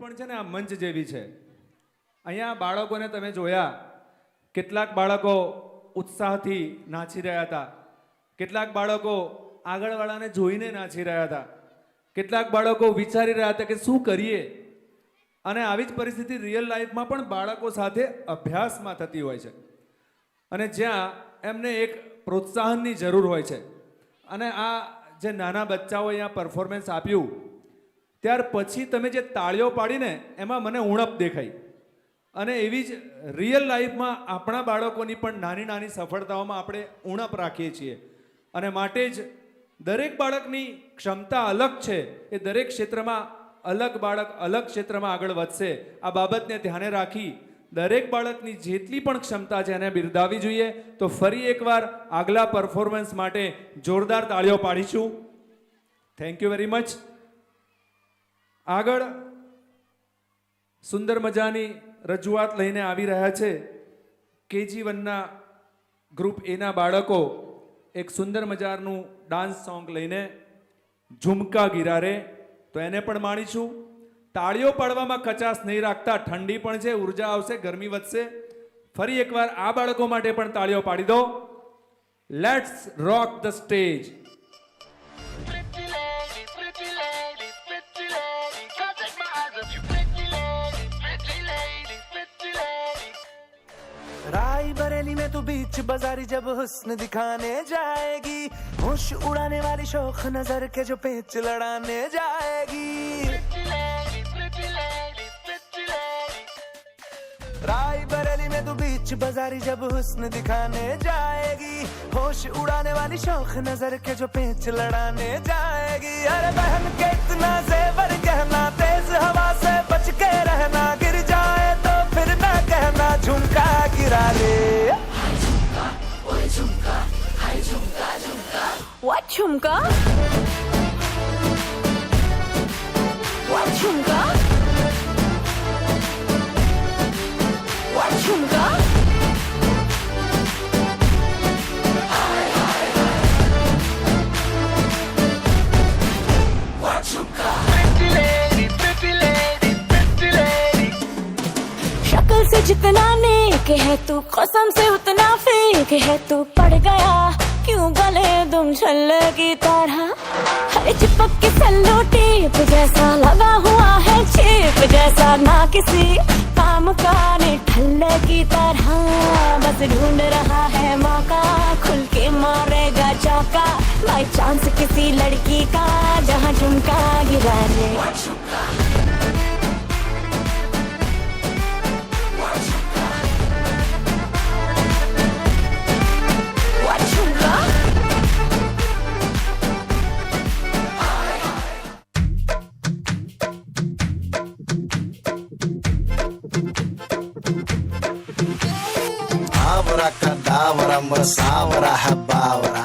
પણ છે ને આ મંચ જેવી છે. અહીંયા બાળકોને તમે જોયા, કેટલાક બાળકો ઉત્સાહથી નાચી રહ્યા હતા, કેટલાક બાળકો આગળવાળાને જોઈને નાચી રહ્યા હતા, કેટલાક બાળકો વિચારી રહ્યા હતા કે શું કરીએ. અને આવી જ પરિસ્થિતિ રિયલ લાઈફમાં પણ બાળકો સાથે અભ્યાસમાં થતી હોય છે, અને જ્યાં એમને એક પ્રોત્સાહનની જરૂર હોય છે. અને આ જે નાના બચ્ચાઓ અહીંયા પરફોર્મન્સ આપ્યું, ત્યાર પછી તમે જે તાળીઓ પાડીને એમાં મને ઉણપ દેખાઈ. અને એવી જ રિયલ લાઈફમાં આપણા બાળકોની પણ નાની નાની સફળતાઓમાં આપણે ઉણપ રાખીએ છીએ. અને માટે જ દરેક બાળકની ક્ષમતા અલગ છે, એ દરેક ક્ષેત્રમાં અલગ બાળક અલગ ક્ષેત્રમાં આગળ વધશે. આ બાબતને ધ્યાને રાખી દરેક બાળકની જેટલી પણ ક્ષમતા છે એને બિરદાવવી જોઈએ. તો ફરી એકવાર આગલા પરફોર્મન્સ માટે જોરદાર તાળીઓ પાડીશું. Thank you very much. આગળ સુંદર મજાની રજૂઆત લઈને આવી રહ્યા છે KG1ના ગ્રુપ એના બાળકો. એક સુંદર મજાનું ડાન્સ સોંગ લઈને ઝુમકા ગિરા રે, તો એને પણ માણીશું. તાળીઓ પાડવામાં કચાશ નહીં રાખતા, ઠંડી પણ છે, ઉર્જા આવશે, ગરમી વધશે. ફરી એકવાર આ બાળકો માટે પણ તાળીઓ પાડી દો. Let's rock the stage. Raebareli में तू बीच बाजारी जब हुस्न दिखाने जाएगी, होश उड़ाने वाली शौक नजर के जो पेच लड़ाने जाएगी. रायबरेली में तू बीच बाजारी जब हुस्न दिखाने जाएगी, होश उड़ाने वाली शौक नजर के जो पेच लड़ाने जाएगी. अरे बहन के इतना जेवर कहना, तेज हवा से बच के रहना, गिर जाए तो फिर ना कहना झुमका गिरा ले. What झुमका? What झुमका? What झुमका? शक्ल से जितना नेक है तू, कसम से उतना फेक है तू. पड़ गया क्यों गले तुम छल्ले की तरह, है चिपक के सल्लो टेप जैसा लगा हुआ है चेप जैसा, ना किसी काम का ने ठल्ले की तरह. बस ढूंढ रहा है मौका, खुल के मारेगा चौका, बाई चांस किसी लड़की का जहाँ झुमका गिरा ले. Abra cadabra, saura hababra.